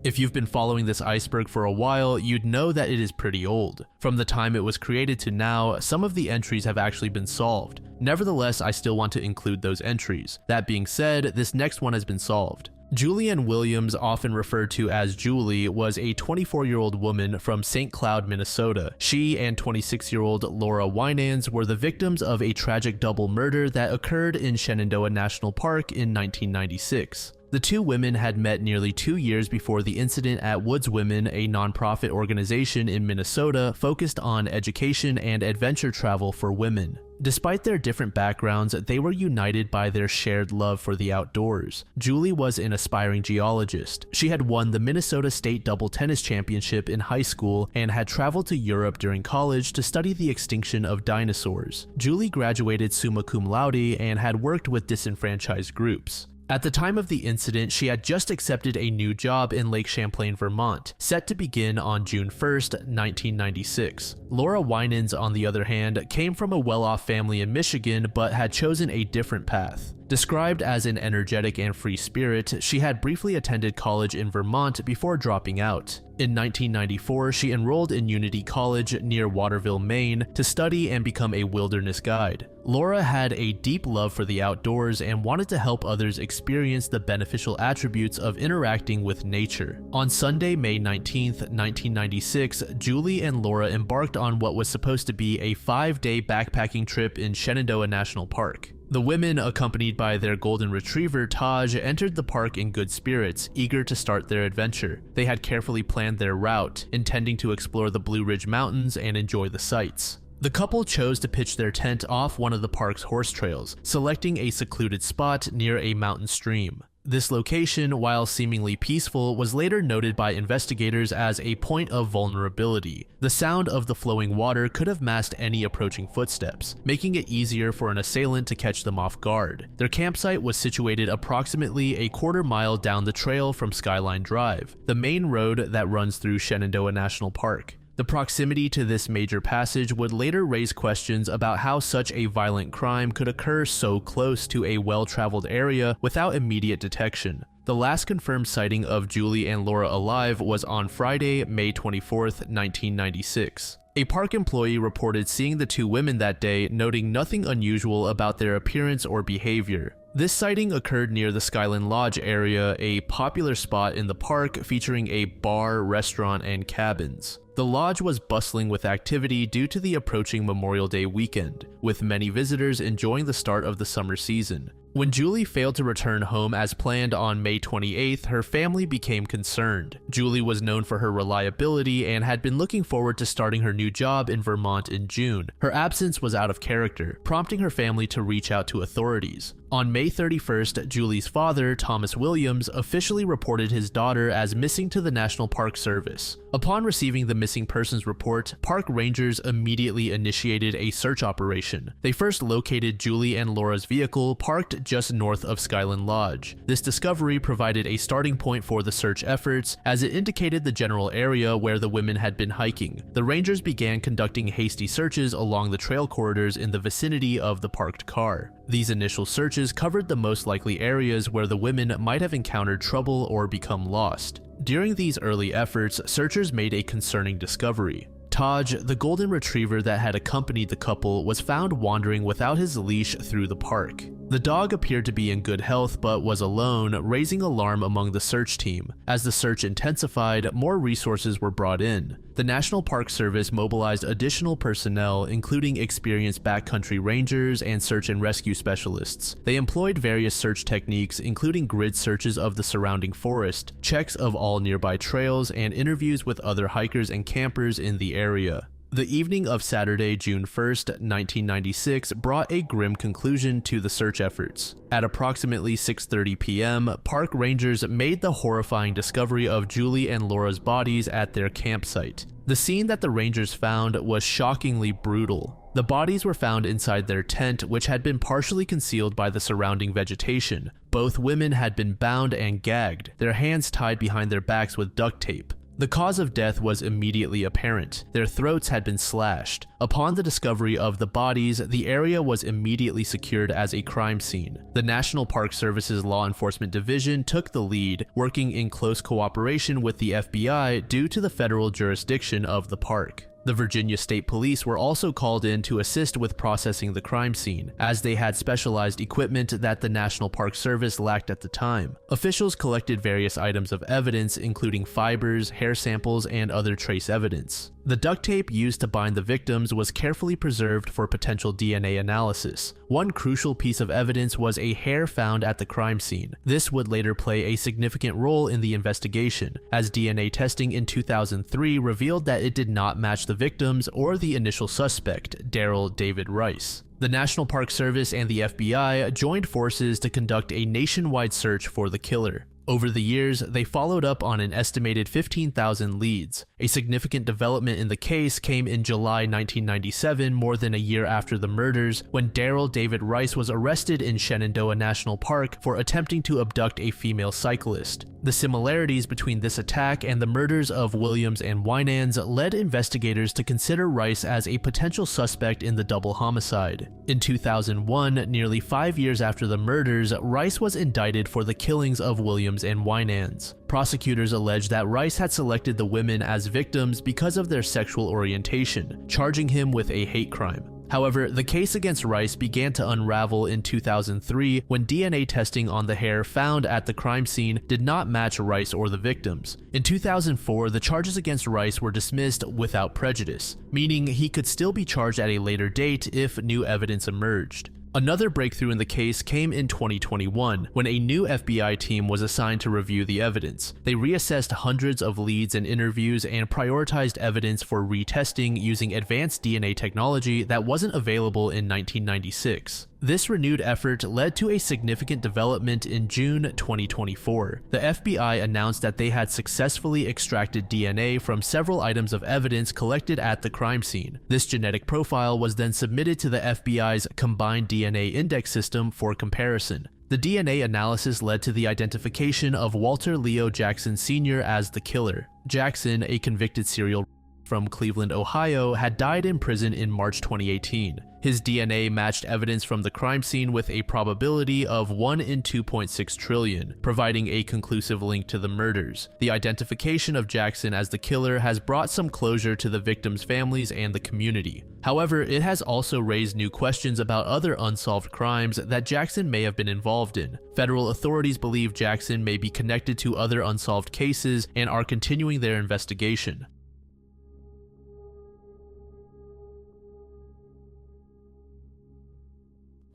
If you've been following this iceberg for a while, you'd know that it is pretty old. From the time it was created to now, some of the entries have actually been solved. Nevertheless, I still want to include those entries. That being said, this next one has been solved. Julianne Williams, often referred to as Julie, was a 24-year-old woman from St. Cloud, Minnesota. She and 26-year-old Laura Winans were the victims of a tragic double murder that occurred in Shenandoah National Park in 1996. The two women had met nearly 2 years before the incident at Woods Women, a nonprofit organization in Minnesota focused on education and adventure travel for women. Despite their different backgrounds, they were united by their shared love for the outdoors. Julie was an aspiring geologist. She had won the Minnesota State Double Tennis Championship in high school and had traveled to Europe during college to study the extinction of dinosaurs. Julie graduated summa cum laude and had worked with disenfranchised groups. At the time of the incident, she had just accepted a new job in Lake Champlain, Vermont, set to begin on June 1st, 1996. Laura Winans, on the other hand, came from a well-off family in Michigan but had chosen a different path. Described as an energetic and free spirit, she had briefly attended college in Vermont before dropping out. In 1994, she enrolled in Unity College near Waterville, Maine, to study and become a wilderness guide. Laura had a deep love for the outdoors and wanted to help others experience the beneficial attributes of interacting with nature. On Sunday, May 19, 1996, Julie and Laura embarked on what was supposed to be a 5-day backpacking trip in Shenandoah National Park. The women, accompanied by their golden retriever Taj, entered the park in good spirits, eager to start their adventure. They had carefully planned their route, intending to explore the Blue Ridge Mountains and enjoy the sights. The couple chose to pitch their tent off one of the park's horse trails, selecting a secluded spot near a mountain stream. This location, while seemingly peaceful, was later noted by investigators as a point of vulnerability. The sound of the flowing water could have masked any approaching footsteps, making it easier for an assailant to catch them off guard. Their campsite was situated approximately a quarter-mile down the trail from Skyline Drive, the main road that runs through Shenandoah National Park. The proximity to this major passage would later raise questions about how such a violent crime could occur so close to a well-traveled area without immediate detection. The last confirmed sighting of Julie and Laura alive was on Friday, May 24, 1996. A park employee reported seeing the two women that day, noting nothing unusual about their appearance or behavior. This sighting occurred near the Skyline Lodge area, a popular spot in the park featuring a bar, restaurant, and cabins. The lodge was bustling with activity due to the approaching Memorial Day weekend, with many visitors enjoying the start of the summer season. When Julie failed to return home as planned on May 28th, her family became concerned. Julie was known for her reliability and had been looking forward to starting her new job in Vermont in June. Her absence was out of character, prompting her family to reach out to authorities. On May 31st, Julie's father, Thomas Williams, officially reported his daughter as missing to the National Park Service. Upon receiving the missing persons report, park rangers immediately initiated a search operation. They first located Julie and Laura's vehicle parked just north of Skyland Lodge. This discovery provided a starting point for the search efforts, as it indicated the general area where the women had been hiking. The rangers began conducting hasty searches along the trail corridors in the vicinity of the parked car. These initial searches covered the most likely areas where the women might have encountered trouble or become lost. During these early efforts, searchers made a concerning discovery. Taj, the golden retriever that had accompanied the couple, was found wandering without his leash through the park. The dog appeared to be in good health but was alone, raising alarm among the search team. As the search intensified, more resources were brought in. The National Park Service mobilized additional personnel, including experienced backcountry rangers and search and rescue specialists. They employed various search techniques, including grid searches of the surrounding forest, checks of all nearby trails, and interviews with other hikers and campers in the area. The evening of Saturday, June 1st, 1996, brought a grim conclusion to the search efforts. At approximately 6:30 p.m., park rangers made the horrifying discovery of Julie and Laura's bodies at their campsite. The scene that the rangers found was shockingly brutal. The bodies were found inside their tent, which had been partially concealed by the surrounding vegetation. Both women had been bound and gagged, their hands tied behind their backs with duct tape. The cause of death was immediately apparent. Their throats had been slashed. Upon the discovery of the bodies, the area was immediately secured as a crime scene. The National Park Service's Law Enforcement Division took the lead, working in close cooperation with the FBI due to the federal jurisdiction of the park. The Virginia State Police were also called in to assist with processing the crime scene, as they had specialized equipment that the National Park Service lacked at the time. Officials collected various items of evidence, including fibers, hair samples, and other trace evidence. The duct tape used to bind the victims was carefully preserved for potential DNA analysis. One crucial piece of evidence was a hair found at the crime scene. This would later play a significant role in the investigation, as DNA testing in 2003 revealed that it did not match the victims or the initial suspect, Darrell David Rice. The National Park Service and the FBI joined forces to conduct a nationwide search for the killer. Over the years, they followed up on an estimated 15,000 leads. A significant development in the case came in July 1997, more than a year after the murders, when Darrell David Rice was arrested in Shenandoah National Park for attempting to abduct a female cyclist. The similarities between this attack and the murders of Williams and Winans led investigators to consider Rice as a potential suspect in the double homicide. In 2001, nearly 5 years after the murders, Rice was indicted for the killings of Williams and Winans. Prosecutors alleged that Rice had selected the women as victims because of their sexual orientation, charging him with a hate crime. However, the case against Rice began to unravel in 2003 when DNA testing on the hair found at the crime scene did not match Rice or the victims. In 2004, the charges against Rice were dismissed without prejudice, meaning he could still be charged at a later date if new evidence emerged. Another breakthrough in the case came in 2021, when a new FBI team was assigned to review the evidence. They reassessed hundreds of leads and interviews and prioritized evidence for retesting using advanced DNA technology that wasn't available in 1996. This renewed effort led to a significant development in June 2024. The FBI announced that they had successfully extracted DNA from several items of evidence collected at the crime scene. This genetic profile was then submitted to the FBI's Combined DNA Index system for comparison. The DNA analysis led to the identification of Walter Leo Jackson Sr. as the killer. Jackson, a convicted serial from Cleveland, Ohio, had died in prison in March 2018. His DNA matched evidence from the crime scene with a probability of 1 in 2.6 trillion, providing a conclusive link to the murders. The identification of Jackson as the killer has brought some closure to the victims' families and the community. However, it has also raised new questions about other unsolved crimes that Jackson may have been involved in. Federal authorities believe Jackson may be connected to other unsolved cases and are continuing their investigation.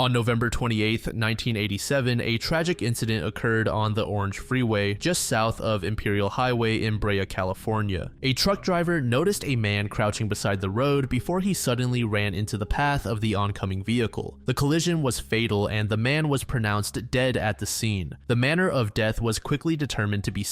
On November 28, 1987, a tragic incident occurred on the Orange Freeway, just south of Imperial Highway in Brea, California. A truck driver noticed a man crouching beside the road before he suddenly ran into the path of the oncoming vehicle. The collision was fatal and the man was pronounced dead at the scene. The manner of death was quickly determined to be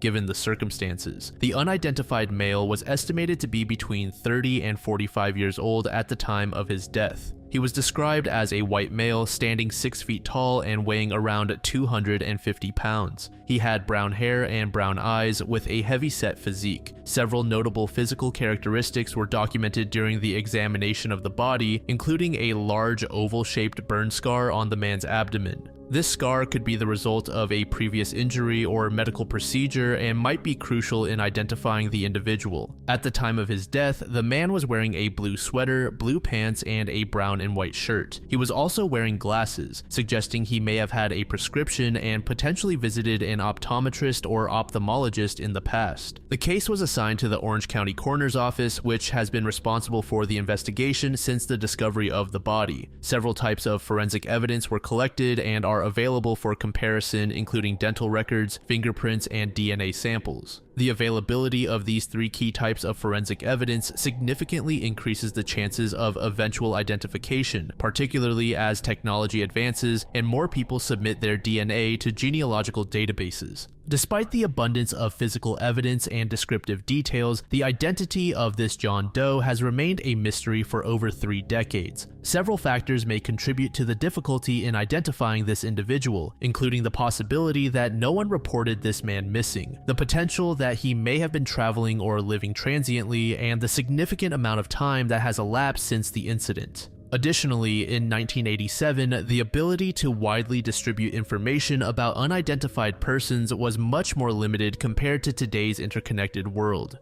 given the circumstances. The unidentified male was estimated to be between 30 and 45 years old at the time of his death. He was described as a white male, standing 6 feet tall and weighing around 250 pounds. He had brown hair and brown eyes with a heavy-set physique. Several notable physical characteristics were documented during the examination of the body, including a large oval-shaped burn scar on the man's abdomen. This scar could be the result of a previous injury or medical procedure and might be crucial in identifying the individual. At the time of his death, the man was wearing a blue sweater, blue pants, and a brown and white shirt. He was also wearing glasses, suggesting he may have had a prescription and potentially visited an optometrist or ophthalmologist in the past. The case was assigned to the Orange County Coroner's Office, which has been responsible for the investigation since the discovery of the body. Several types of forensic evidence were collected and are available for comparison, including dental records, fingerprints, and DNA samples. The availability of these 3 key types of forensic evidence significantly increases the chances of eventual identification, particularly as technology advances and more people submit their DNA to genealogical databases. Despite the abundance of physical evidence and descriptive details, the identity of this John Doe has remained a mystery for over 3 decades. Several factors may contribute to the difficulty in identifying this individual, including the possibility that no one reported this man missing, the potential that he may have been traveling or living transiently, and the significant amount of time that has elapsed since the incident. Additionally, in 1987, the ability to widely distribute information about unidentified persons was much more limited compared to today's interconnected world.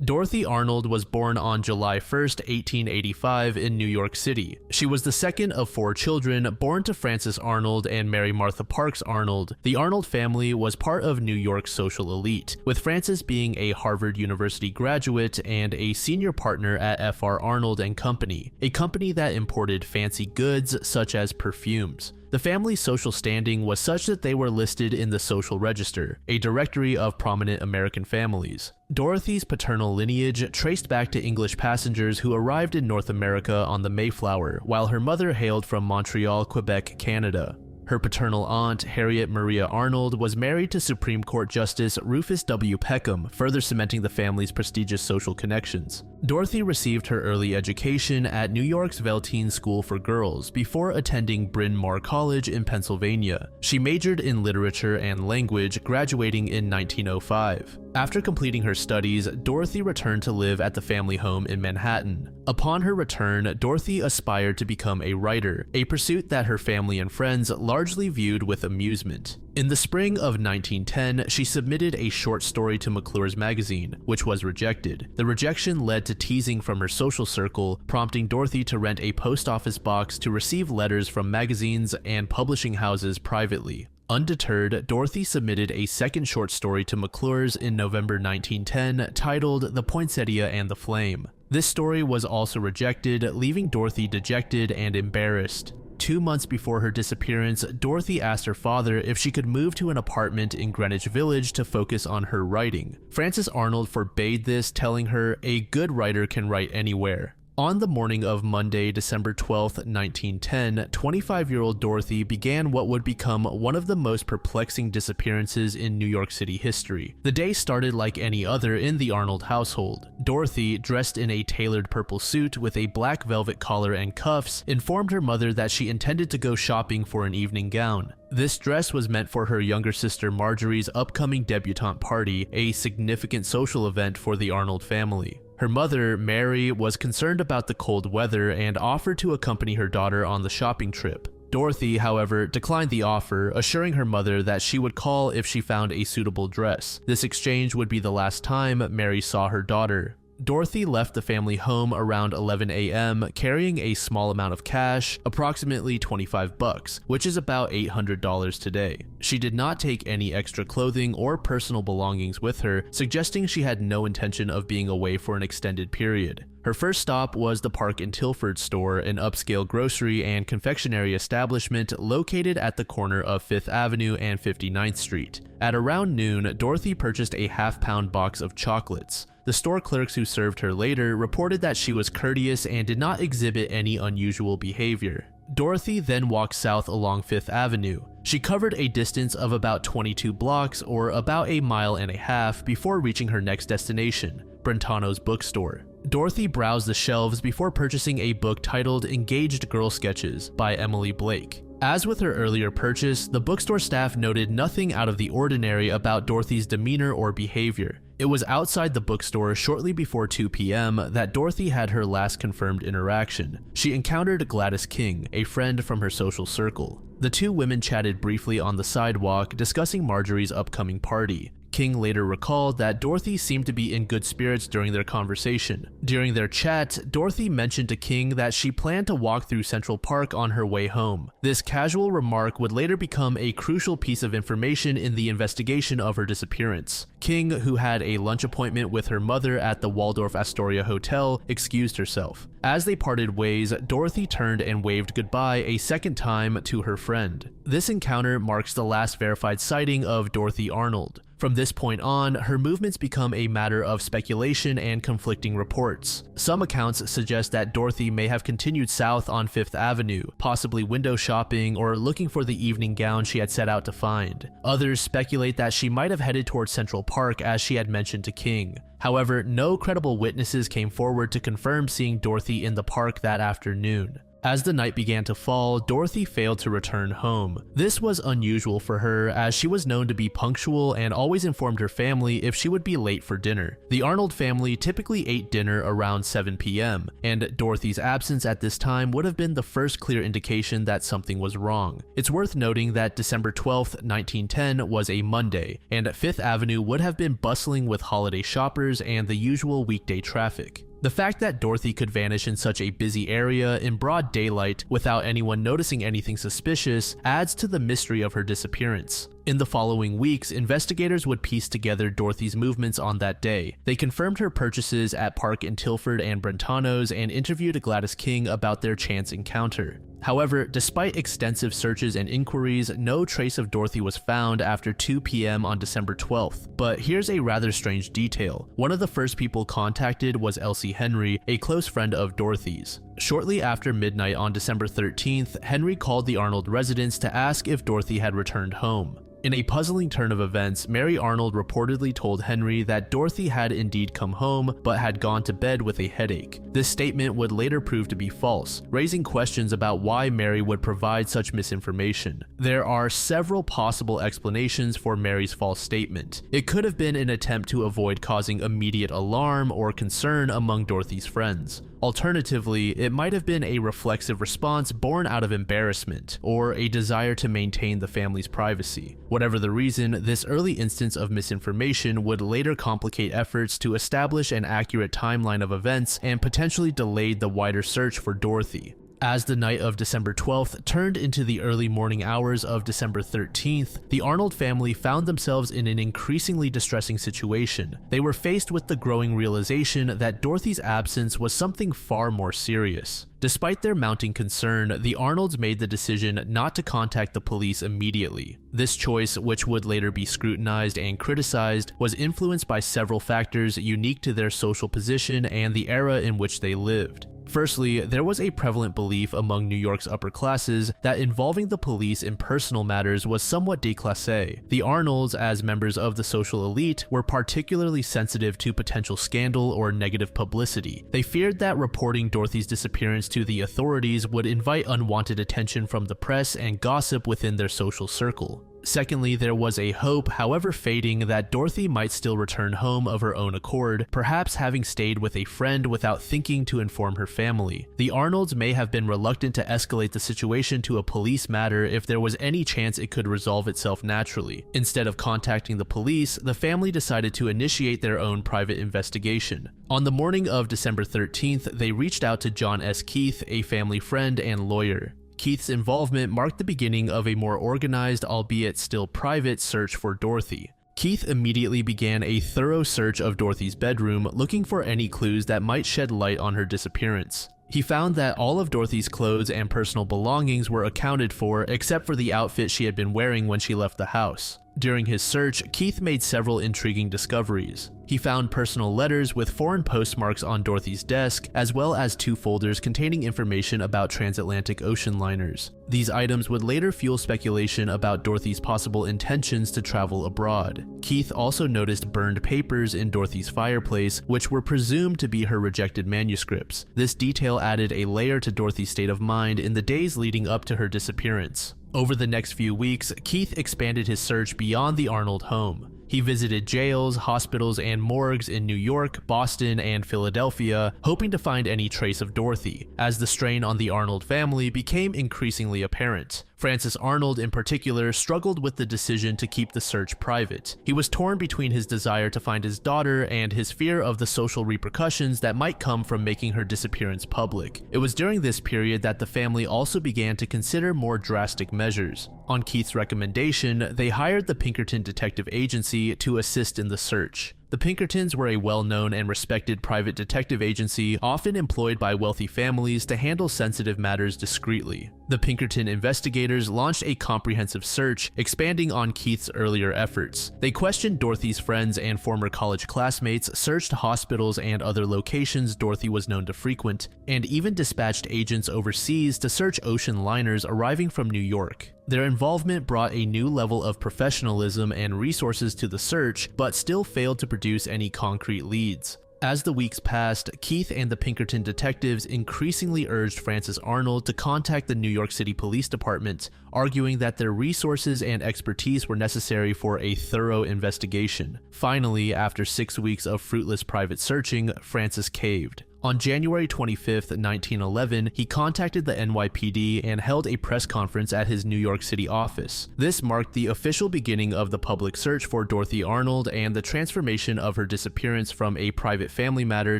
Dorothy Arnold was born on July 1, 1885 in New York City. She was the second of 4 children born to Frances Arnold and Mary Martha Parks Arnold. The Arnold family was part of New York's social elite, with Frances being a Harvard University graduate and a senior partner at F.R. Arnold and Company, a company that imported fancy goods such as perfumes. The family's social standing was such that they were listed in the Social Register, a directory of prominent American families. Dorothy's paternal lineage traced back to English passengers who arrived in North America on the Mayflower, while her mother hailed from Montreal, Quebec, Canada. Her paternal aunt, Harriet Maria Arnold, was married to Supreme Court Justice Rufus W. Peckham, further cementing the family's prestigious social connections. Dorothy received her early education at New York's Velteen School for Girls before attending Bryn Mawr College in Pennsylvania. She majored in literature and language, graduating in 1905. After completing her studies, Dorothy returned to live at the family home in Manhattan. Upon her return, Dorothy aspired to become a writer, a pursuit that her family and friends largely viewed with amusement. In the spring of 1910, she submitted a short story to McClure's magazine, which was rejected. The rejection led to teasing from her social circle, prompting Dorothy to rent a post office box to receive letters from magazines and publishing houses privately. Undeterred, Dorothy submitted a second short story to McClure's in November 1910 titled The Poinsettia and the Flame. This story was also rejected, leaving Dorothy dejected and embarrassed. 2 months before her disappearance, Dorothy asked her father if she could move to an apartment in Greenwich Village to focus on her writing. Frances Arnold forbade this, telling her, "A good writer can write anywhere." On the morning of Monday, December 12, 1910, 25-year-old Dorothy began what would become one of the most perplexing disappearances in New York City history. The day started like any other in the Arnold household. Dorothy, dressed in a tailored purple suit with a black velvet collar and cuffs, informed her mother that she intended to go shopping for an evening gown. This dress was meant for her younger sister Marjorie's upcoming debutante party, a significant social event for the Arnold family. Her mother, Mary, was concerned about the cold weather and offered to accompany her daughter on the shopping trip. Dorothy, however, declined the offer, assuring her mother that she would call if she found a suitable dress. This exchange would be the last time Mary saw her daughter. Dorothy left the family home around 11 a.m. carrying a small amount of cash, approximately $25, which is about $800 today. She did not take any extra clothing or personal belongings with her, suggesting she had no intention of being away for an extended period. Her first stop was the Park and Tilford store, an upscale grocery and confectionery establishment located at the corner of 5th Avenue and 59th Street. At around noon, Dorothy purchased a half-pound box of chocolates. The store clerks who served her later reported that she was courteous and did not exhibit any unusual behavior. Dorothy then walked south along 5th Avenue. She covered a distance of about 22 blocks or about a mile and a half before reaching her next destination, Brentano's bookstore. Dorothy browsed the shelves before purchasing a book titled Engaged Girl Sketches by Emily Blake. As with her earlier purchase, the bookstore staff noted nothing out of the ordinary about Dorothy's demeanor or behavior. It was outside the bookstore shortly before 2 p.m. that Dorothy had her last confirmed interaction. She encountered Gladys King, a friend from her social circle. The two women chatted briefly on the sidewalk, discussing Marjorie's upcoming party. King later recalled that Dorothy seemed to be in good spirits during their conversation. During their chat, Dorothy mentioned to King that she planned to walk through Central Park on her way home. This casual remark would later become a crucial piece of information in the investigation of her disappearance. King, who had a lunch appointment with her mother at the Waldorf Astoria Hotel, excused herself. As they parted ways, Dorothy turned and waved goodbye a second time to her friend. This encounter marks the last verified sighting of Dorothy Arnold. From this point on, her movements become a matter of speculation and conflicting reports. Some accounts suggest that Dorothy may have continued south on 5th Avenue, possibly window shopping or looking for the evening gown she had set out to find. Others speculate that she might have headed towards Central Park as she had mentioned to King. However, no credible witnesses came forward to confirm seeing Dorothy in the park that afternoon. As the night began to fall, Dorothy failed to return home. This was unusual for her, as she was known to be punctual and always informed her family if she would be late for dinner. The Arnold family typically ate dinner around 7 p.m., and Dorothy's absence at this time would have been the first clear indication that something was wrong. It's worth noting that December 12, 1910 was a Monday, and 5th Avenue would have been bustling with holiday shoppers and the usual weekday traffic. The fact that Dorothy could vanish in such a busy area in broad daylight without anyone noticing anything suspicious adds to the mystery of her disappearance. In the following weeks, investigators would piece together Dorothy's movements on that day. They confirmed her purchases at Park and Tilford and Brentano's and interviewed Gladys King about their chance encounter. However, despite extensive searches and inquiries, no trace of Dorothy was found after 2 p.m. on December 12th. But here's a rather strange detail. One of the first people contacted was Elsie Henry, a close friend of Dorothy's. Shortly after midnight on December 13th, Henry called the Arnold residence to ask if Dorothy had returned home. In a puzzling turn of events, Mary Arnold reportedly told Henry that Dorothy had indeed come home but had gone to bed with a headache. This statement would later prove to be false, raising questions about why Mary would provide such misinformation. There are several possible explanations for Mary's false statement. It could have been an attempt to avoid causing immediate alarm or concern among Dorothy's friends. Alternatively, it might have been a reflexive response born out of embarrassment, or a desire to maintain the family's privacy. Whatever the reason, this early instance of misinformation would later complicate efforts to establish an accurate timeline of events and potentially delayed the wider search for Dorothy. As the night of December 12th turned into the early morning hours of December 13th, the Arnold family found themselves in an increasingly distressing situation. They were faced with the growing realization that Dorothy's absence was something far more serious. Despite their mounting concern, the Arnolds made the decision not to contact the police immediately. This choice, which would later be scrutinized and criticized, was influenced by several factors unique to their social position and the era in which they lived. Firstly, there was a prevalent belief among New York's upper classes that involving the police in personal matters was somewhat déclassé. The Arnolds, as members of the social elite, were particularly sensitive to potential scandal or negative publicity. They feared that reporting Dorothy's disappearance to the authorities would invite unwanted attention from the press and gossip within their social circle. Secondly, there was a hope, however fading, that Dorothy might still return home of her own accord, perhaps having stayed with a friend without thinking to inform her family. The Arnolds may have been reluctant to escalate the situation to a police matter if there was any chance it could resolve itself naturally. Instead of contacting the police, the family decided to initiate their own private investigation. On the morning of December 13th, they reached out to John S. Keith, a family friend and lawyer. Keith's involvement marked the beginning of a more organized, albeit still private, search for Dorothy. Keith immediately began a thorough search of Dorothy's bedroom, looking for any clues that might shed light on her disappearance. He found that all of Dorothy's clothes and personal belongings were accounted for, except for the outfit she had been wearing when she left the house. During his search, Keith made several intriguing discoveries. He found personal letters with foreign postmarks on Dorothy's desk, as well as 2 folders containing information about transatlantic ocean liners. These items would later fuel speculation about Dorothy's possible intentions to travel abroad. Keith also noticed burned papers in Dorothy's fireplace, which were presumed to be her rejected manuscripts. This detail added a layer to Dorothy's state of mind in the days leading up to her disappearance. Over the next few weeks, Keith expanded his search beyond the Arnold home. He visited jails, hospitals, and morgues in New York, Boston, and Philadelphia, hoping to find any trace of Dorothy, as the strain on the Arnold family became increasingly apparent. Francis Arnold, in particular, struggled with the decision to keep the search private. He was torn between his desire to find his daughter and his fear of the social repercussions that might come from making her disappearance public. It was during this period that the family also began to consider more drastic measures. On Keith's recommendation, they hired the Pinkerton Detective Agency to assist in the search. The Pinkertons were a well-known and respected private detective agency often employed by wealthy families to handle sensitive matters discreetly. The Pinkerton investigators launched a comprehensive search, expanding on Keith's earlier efforts. They questioned Dorothy's friends and former college classmates, searched hospitals and other locations Dorothy was known to frequent, and even dispatched agents overseas to search ocean liners arriving from New York. Their involvement brought a new level of professionalism and resources to the search, but still failed to produce any concrete leads. As the weeks passed, Keith and the Pinkerton detectives increasingly urged Francis Arnold to contact the New York City Police Department, arguing that their resources and expertise were necessary for a thorough investigation. Finally, after 6 weeks of fruitless private searching, Francis caved. On January 25, 1911, he contacted the NYPD and held a press conference at his New York City office. This marked the official beginning of the public search for Dorothy Arnold and the transformation of her disappearance from a private family matter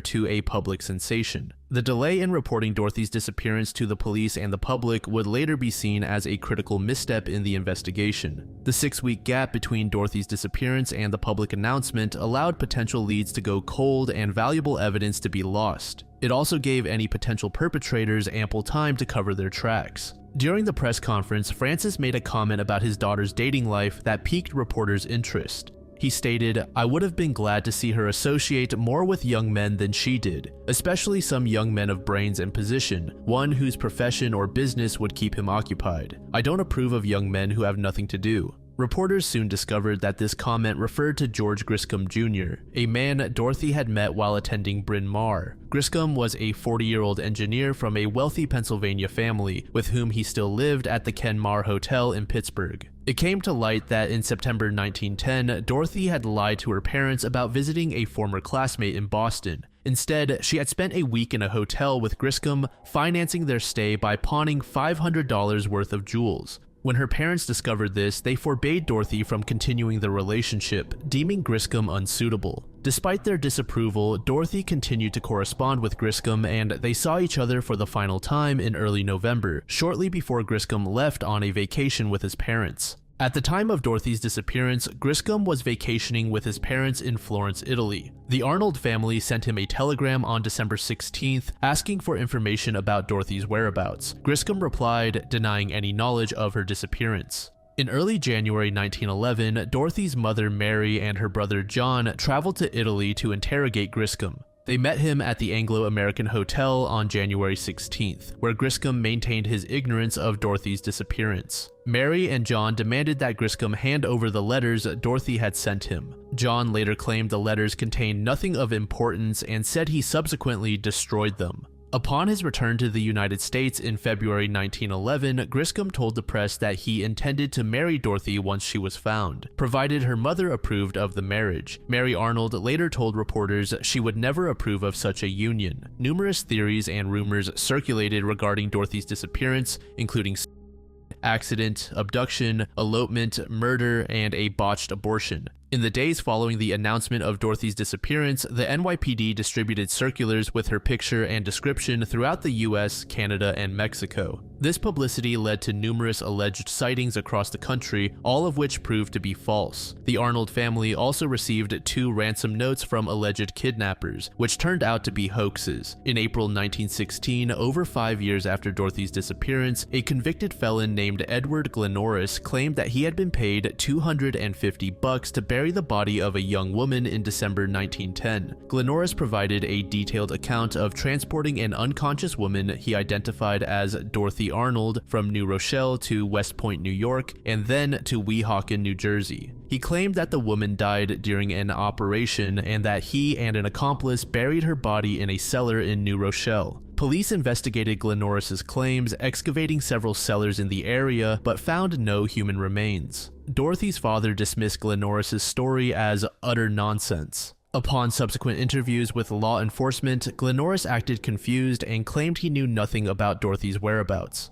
to a public sensation. The delay in reporting Dorothy's disappearance to the police and the public would later be seen as a critical misstep in the investigation. The 6-week gap between Dorothy's disappearance and the public announcement allowed potential leads to go cold and valuable evidence to be lost. It also gave any potential perpetrators ample time to cover their tracks. During the press conference, Francis made a comment about his daughter's dating life that piqued reporters' interest. He stated, "I would have been glad to see her associate more with young men than she did, especially some young men of brains and position, one whose profession or business would keep him occupied. I don't approve of young men who have nothing to do." Reporters soon discovered that this comment referred to George Griscom Jr., a man Dorothy had met while attending Bryn Mawr. Griscom was a 40-year-old engineer from a wealthy Pennsylvania family, with whom he still lived at the Ken Mar Hotel in Pittsburgh. It came to light that in September 1910, Dorothy had lied to her parents about visiting a former classmate in Boston. Instead, she had spent a week in a hotel with Griscom, financing their stay by pawning $500 worth of jewels. When her parents discovered this, they forbade Dorothy from continuing the relationship, deeming Griscom unsuitable. Despite their disapproval, Dorothy continued to correspond with Griscom, and they saw each other for the final time in early November, shortly before Griscom left on a vacation with his parents. At the time of Dorothy's disappearance, Griscom was vacationing with his parents in Florence, Italy. The Arnold family sent him a telegram on December 16th asking for information about Dorothy's whereabouts. Griscom replied, denying any knowledge of her disappearance. In early January 1911, Dorothy's mother Mary and her brother John traveled to Italy to interrogate Griscom. They met him at the Anglo-American Hotel on January 16th, where Griscom maintained his ignorance of Dorothy's disappearance. Mary and John demanded that Griscom hand over the letters Dorothy had sent him. John later claimed the letters contained nothing of importance and said he subsequently destroyed them. Upon his return to the United States in February 1911, Griscom told the press that he intended to marry Dorothy once she was found, provided her mother approved of the marriage. Mary Arnold later told reporters she would never approve of such a union. Numerous theories and rumors circulated regarding Dorothy's disappearance, including accident, abduction, elopement, murder, and a botched abortion. In the days following the announcement of Dorothy's disappearance, the NYPD distributed circulars with her picture and description throughout the US, Canada, and Mexico. This publicity led to numerous alleged sightings across the country, all of which proved to be false. The Arnold family also received 2 ransom notes from alleged kidnappers, which turned out to be hoaxes. In April 1916, over 5 years after Dorothy's disappearance, a convicted felon named Edward Glenorris claimed that he had been paid $250 to bury the body of a young woman in December 1910. Glenorris provided a detailed account of transporting an unconscious woman he identified as Dorothy Arnold from New Rochelle to West Point, New York, and then to Weehawken, New Jersey. He claimed that the woman died during an operation and that he and an accomplice buried her body in a cellar in New Rochelle. Police investigated Glenorris's claims, excavating several cellars in the area, but found no human remains. Dorothy's father dismissed Glenorris's story as utter nonsense. Upon subsequent interviews with law enforcement, Glenorris acted confused and claimed he knew nothing about Dorothy's whereabouts.